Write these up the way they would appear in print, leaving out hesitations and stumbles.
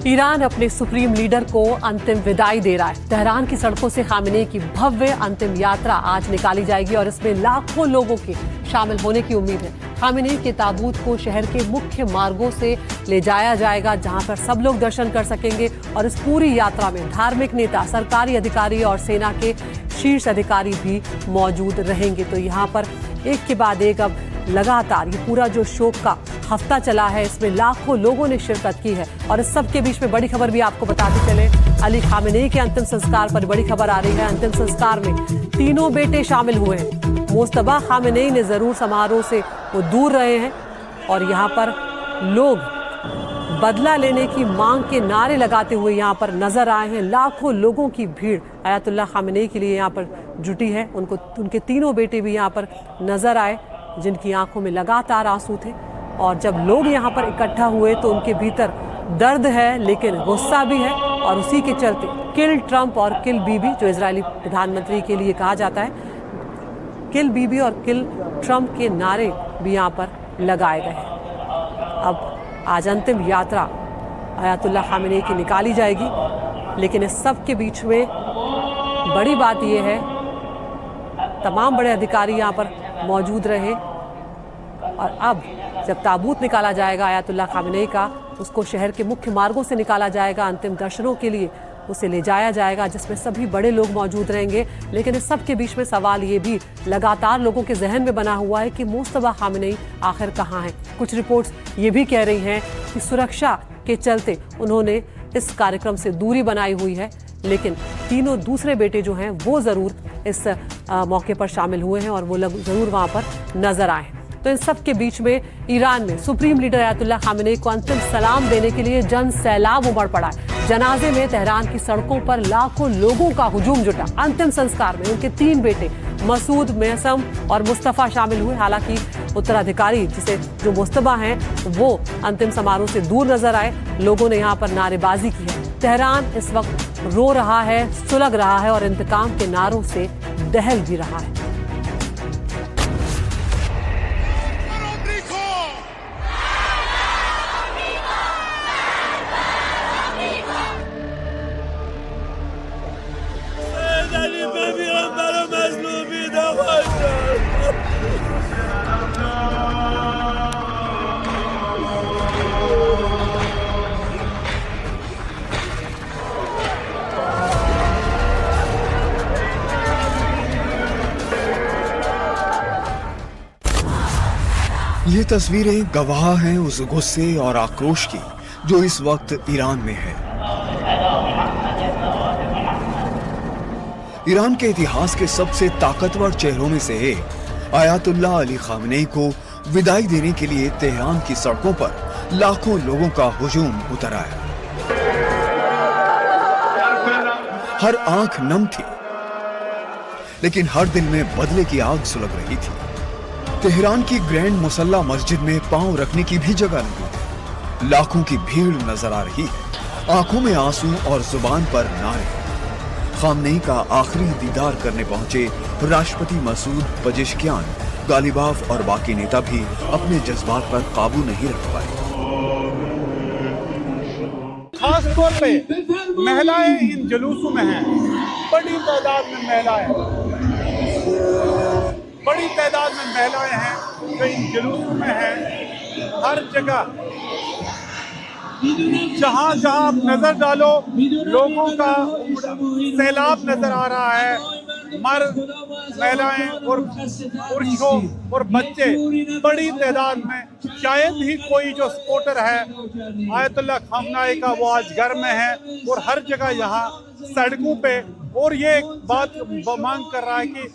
Iran अपने supreme leader को अंतिम विदाई दे रहा है। तेहरान की सड़कों से खामेनेई की भव्य अंतिम यात्रा आज निकाली जाएगी और इसमें लाखों लोगों के शामिल होने की उम्मीद है। खामेनेई के ताबूत को शहर के मुख्य मार्गों से ले जाया जाएगा, जहां पर सब लोग दर्शन कर सकेंगे और इस पूरी यात्रा में धार्मिक नेता, सरकारी अधिकारी और सेना के शीर्ष अधिकारी भी मौजूद रहेंगे। तो यहाँ पर एक के बाद एक अब लगातार ये पूरा जो शोक का हफ्ता चला है, इसमें लाखों लोगों ने शिरकत की है। और इस सब के बीच में बड़ी खबर भी आपको बताते चले, अली खामेनेई के अंतिम संस्कार पर बड़ी खबर आ रही है। अंतिम संस्कार में तीनों बेटे शामिल हुए हैं। मुस्तफा खामेनेई ने जरूर समारोह से वो दूर रहे हैं और यहाँ पर लोग बदला लेने की मांग के नारे लगाते हुए यहाँ पर नजर आए हैं। लाखों लोगों की भीड़ अयातुल्लाह खामेनेई के लिए यहाँ पर जुटी है। उनके तीनों बेटे भी यहाँ पर नजर आए, जिनकी आंखों में लगातार आंसू थे। और जब लोग यहाँ पर इकट्ठा हुए तो उनके भीतर दर्द है, लेकिन गुस्सा भी है। और उसी के चलते किल ट्रंप और किल बीबी, जो इजरायली प्रधानमंत्री के लिए कहा जाता है, किल बीबी और किल ट्रंप के नारे भी यहाँ पर लगाए गए हैं। अब आज अंतिम यात्रा अयातुल्लाह खामेनेई की निकाली जाएगी, लेकिन इस सब के बीच में बड़ी बात यह है, तमाम बड़े अधिकारी यहाँ पर मौजूद रहे। और अब जब ताबूत निकाला जाएगा अयातुल्लाह खामेनेई का, उसको शहर के मुख्य मार्गों से निकाला जाएगा। अंतिम दर्शनों के लिए उसे ले जाया जाएगा, जिसमें सभी बड़े लोग मौजूद रहेंगे। लेकिन इस सब के बीच में सवाल ये भी लगातार लोगों के जहन में बना हुआ है कि मुस्तफा खामेनेई आखिर कहाँ हैं। कुछ रिपोर्ट्स ये भी कह रही हैं कि सुरक्षा के चलते उन्होंने इस कार्यक्रम से दूरी बनाई हुई है, लेकिन तीनों दूसरे बेटे जो हैं वो ज़रूर इस मौके पर शामिल हुए हैं और वो लोग ज़रूर वहाँ पर नजर आए हैं। तो इन सब के बीच में ईरान में सुप्रीम लीडर अयातुल्लाह खामेनेई को अंतिम सलाम देने के लिए जन सैलाब उमड़ पड़ा है। जनाजे में तेहरान की सड़कों पर लाखों लोगों का हुजूम जुटा। अंतिम संस्कार में उनके तीन बेटे मसूद, मेसम और मुस्तफा शामिल हुए। हालांकि उत्तराधिकारी जो मुस्तफा हैं वो अंतिम समारोह से दूर नजर आए। लोगों ने यहाँ पर नारेबाजी की है। तेहरान इस वक्त रो रहा है, सुलग रहा है और इंतकाम के नारों से दहल भी रहा है। ये तस्वीरें गवाह हैं उस गुस्से और आक्रोश की जो इस वक्त ईरान में है। ईरान के इतिहास के सबसे ताकतवर चेहरों में से एक अयातुल्लाह अली खामेनेई को विदाई देने के लिए तेहरान की सड़कों पर लाखों लोगों का हुजूम उतर आया। हर आंख नम थी, लेकिन हर दिल में बदले की आग सुलग रही थी। तेहरान की ग्रैंड मुसल्ला मस्जिद में पांव रखने की भी जगह नहीं थी। लाखों की भीड़ नजर आ रही है, आंखों में आंसू और जुबान पर नारे। खामेनेई का आखिरी दीदार करने पहुंचे राष्ट्रपति मसूद पेजेश्कियान, गालिबाफ और बाकी नेता भी अपने जज्बात पर काबू नहीं रख पाए। खास तौर पे महिलाएं इन जुलूसों में हैं, बड़ी तादाद में महिलाएं हैं जो इन जुलूसों में हैं। हर जगह जहां जहां आप नजर डालो लोगों का सैलाब नजर आ रहा है। मर्द, महिलाएं और पुरुषों और बच्चे बड़ी तादाद में, शायद ही कोई जो सपोर्टर है अयातुल्लाह खामेनेई का वो आज घर में है और हर जगह यहाँ सड़कों पे। और ये एक बात मांग कर रहा है कि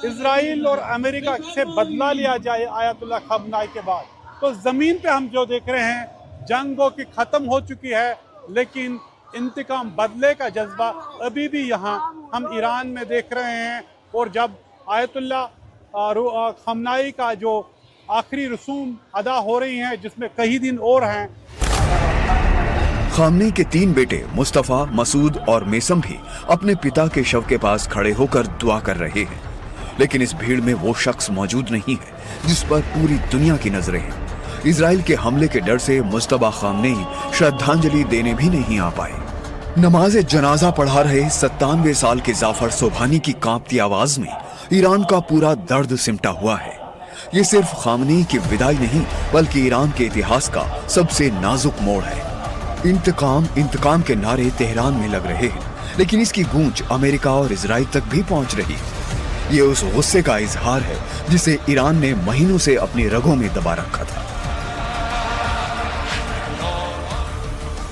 इजराइल और अमेरिका से बदला लिया जाए अयातुल्लाह खामेनेई के बाद। तो ज़मीन पे हम जो देख रहे हैं, जंगों की ख़त्म हो चुकी है, लेकिन इंतकाम बदले का जज्बा अभी भी यहाँ हम ईरान में देख रहे हैं। और जब अयातुल्लाह खामेनेई का जो आखिरी रसूम अदा हो रही हैं, जिसमें कई दिन और हैं। खामेनेई के तीन बेटे मुस्तफा, मसूद और मेसम भी अपने पिता के शव के पास खड़े होकर दुआ कर रहे हैं, लेकिन इस भीड़ में वो शख्स मौजूद नहीं है जिस पर पूरी दुनिया की नजरें हैं। इजराइल के हमले के डर से मुज्तबा खामनेई श्रद्धांजलि देने भी नहीं आ पाए। नमाज जनाजा पढ़ा रहे 97 साल के जाफर सोभानी की कांपती आवाज में ईरान का पूरा दर्द सिमटा हुआ है। ये सिर्फ खामनेई की विदाई नहीं बल्कि ईरान के इतिहास का सबसे नाजुक मोड़ है। इंतकाम इंतकाम के नारे तेहरान में लग रहे हैं, लेकिन इसकी गूंज अमेरिका और इजराइल तक भी पहुंच रही है। ये उस गुस्से का इजहार है जिसे ईरान ने महीनों से अपनी रगों में दबा रखा था।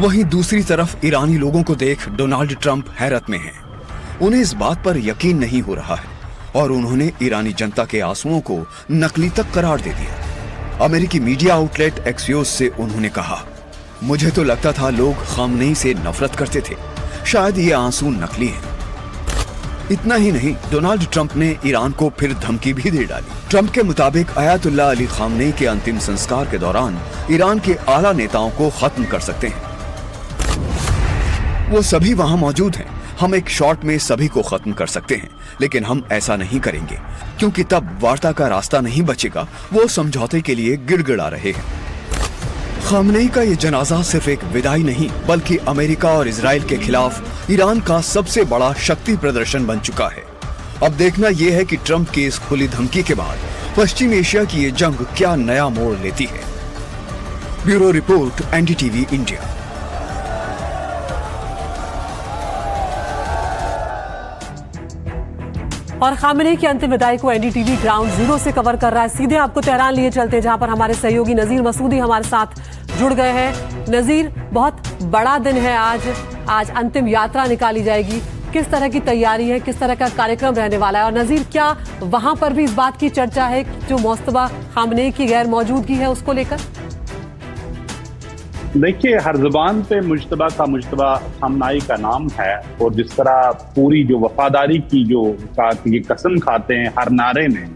वहीं दूसरी तरफ ईरानी लोगों को देख डोनाल्ड ट्रंप हैरत में हैं। उन्हें इस बात पर यकीन नहीं हो रहा है और उन्होंने ईरानी जनता के आंसुओं को नकली तक करार दे दिया। अमेरिकी मीडिया आउटलेट एक्सियोस से उन्होंने कहा, मुझे तो लगता था लोग खामनेई से नफरत करते थे, शायद ये आंसू नकली हैं। इतना ही नहीं, डोनाल्ड ट्रंप ने ईरान को फिर धमकी भी दे डाली। ट्रंप के मुताबिक अयातुल्लाह अली खामनेई के अंतिम संस्कार के दौरान ईरान के आला नेताओं को खत्म कर सकते हैं। वो सभी वहां मौजूद हैं, हम एक शॉट में सभी को खत्म कर सकते हैं, लेकिन हम ऐसा नहीं करेंगे क्योंकि तब वार्ता का रास्ता नहीं बचेगा। वो समझौते के लिए गिड़गिड़ा रहे हैं। खामनेई का ये जनाजा सिर्फ एक विदाई नहीं बल्कि अमेरिका और इजराइल के खिलाफ ईरान का सबसे बड़ा शक्ति प्रदर्शन बन चुका है। अब देखना यह है कि ट्रंप की इस खुली धमकी के बाद पश्चिम एशिया की ये जंग क्या नया मोड़ लेती है। Bureau report, NDTV India. और खामनेई की अंतिम विदाई को एनडीटीवी ग्राउंड जीरो से कवर कर रहा है। सीधे आपको तेहरान लिए चलते हैं, जहां पर हमारे सहयोगी नजीर मसूदी हमारे साथ जुड़ गए हैं। नजीर, बहुत बड़ा दिन है आज अंतिम यात्रा निकाली जाएगी। किस तरह की तैयारी है, किस तरह का कार्यक्रम रहने वाला है? और नजीर, क्या वहां पर भी इस बात की चर्चा है जो मुस्तबा खामनेई की गैर मौजूदगी है उसको लेकर? देखिए, हर जुबान पे मुज्तबा खामनेई का नाम है और जिस तरह पूरी जो वफादारी की जो ये कसम खाते हैं हर नारे में,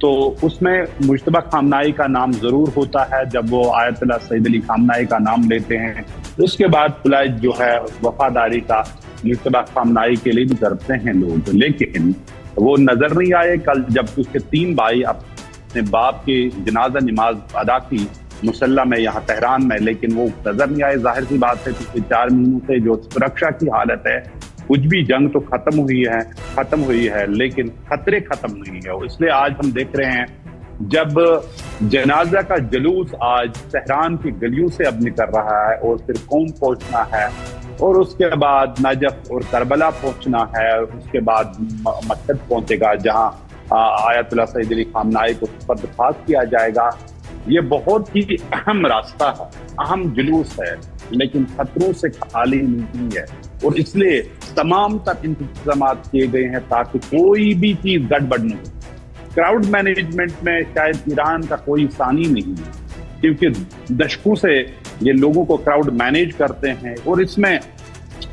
तो उसमें मुज्तबा खामनेई का नाम जरूर होता है। जब वो आयतुल्लाह सईद अली खामनेई का नाम लेते हैं उसके बाद प्लाइज जो है वफादारी का मुज्तबा खामनेई के लिए भी करते हैं लोग, लेकिन वो नजर नहीं आए। कल जब उसके 3 भाई अपने बाप की जनाजा नमाज अदा की मुसल्ला में यहाँ तेहरान में, लेकिन वो नजर नहीं आए। जाहिर सी बात है पिछले 4 महीनों से जो सुरक्षा की हालत है, कुछ भी जंग तो खत्म हुई है लेकिन खतरे खत्म नहीं है। इसलिए आज हम देख रहे हैं जब जनाजा का जुलूस आज तेहरान की गलियों से अब निकल रहा है और फिर कौम पहुंचना है और उसके बाद नजफ और करबला पहुंचना है, उसके बाद मस्जिद पहुंचेगा जहां आयतुल्लाह सईद अली खामनेई को बर्खास्त किया जाएगा। ये बहुत ही अहम रास्ता है, अहम जुलूस है, लेकिन खतरों से खाली नहीं है और इसलिए तमाम तर इंतजाम किए गए हैं ताकि कोई भी चीज गड़बड़ नहीं हो। क्राउड मैनेजमेंट में शायद ईरान का कोई सानी नहीं है, क्योंकि दशकों से ये लोगों को क्राउड मैनेज करते हैं। और इसमें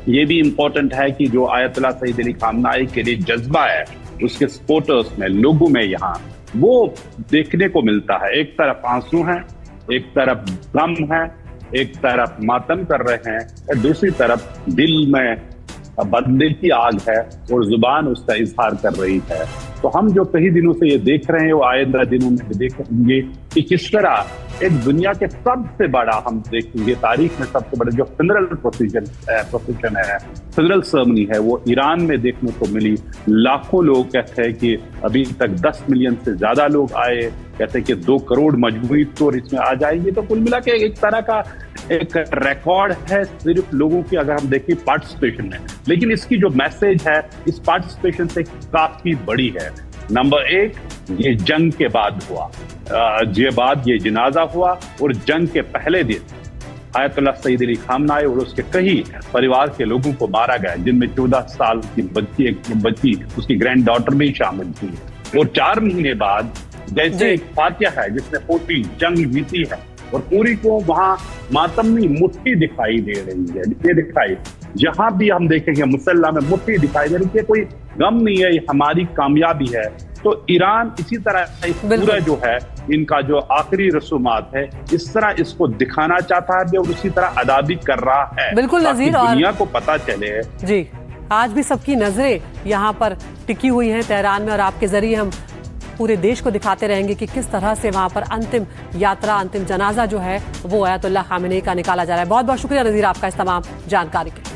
ये भी इम्पोर्टेंट है कि जो आयतुल्लाह सईद अली खामनेई के लिए जज्बा है उसके सपोर्टर्स में, लोगों में यहाँ वो देखने को मिलता है। एक तरफ आंसू हैं, एक तरफ गम है, एक तरफ मातम कर रहे हैं और दूसरी तरफ दिल में बदले की आग है और जुबान उसका इजहार कर रही है। तो हम जो कई दिनों से ये देख रहे हैं वो आइंदा दिनों में भी देखेंगे कि किस तरह एक दुनिया के सबसे बड़ा, हम देखेंगे तारीख में सबसे बड़ा जो फ्यूनरल प्रोसीजन है, फ्यूनरल सेरेमनी है, वो ईरान में देखने को मिली। लाखों लोग कहते हैं कि अभी तक 10 मिलियन से ज्यादा लोग आए, कहते हैं कि 2 करोड़ मजबूरी तौर इसमें आ जाएंगे। तो कुल मिला के एक तरह का एक रिकॉर्ड है सिर्फ लोगों की, अगर हम देखें पार्टिसिपेशन में। लेकिन इसकी जो मैसेज है इस पार्टिसिपेशन से काफी बड़ी है। नंबर 1, ये जंग के बाद हुआ, ये जनाजा हुआ और जंग के पहले दिन आयतुल्लाह सईद अली खामनेई और उसके कई परिवार के लोगों को मारा गया, जिनमें 14 साल की बच्ची उसकी ग्रैंड डॉटर भी शामिल थी। और 4 महीने बाद जैसे एक फातिहा है जिसने पूरी जंग जीती है, और पूरी को वहां मातमी मुट्ठी दिखाई दे रही है। ये दिखाई जहां भी हम देखेंगे मुसल्ला में मुट्ठी दिखाई दे रही है, कोई गम नहीं है, ये हमारी कामयाबी है। तो ईरान इसी तरह इस पूरा जो है इनका जो आखिरी रसूमात है, इस तरह इसको दिखाना चाहता है और उसी तरह अदा भी कर रहा है। बिल्कुल नजीर, और दुनिया को पता चले जी आज भी सबकी नजरें यहाँ पर टिकी हुई हैं तेहरान में, और आपके जरिए हम पूरे देश को दिखाते रहेंगे कि किस तरह से वहां पर अंतिम यात्रा, अंतिम जनाजा जो है वो आयतुल्लाह खामेनी का निकाला जा रहा है। बहुत बहुत शुक्रिया नजीर आपका इस तमाम जानकारी के लिए।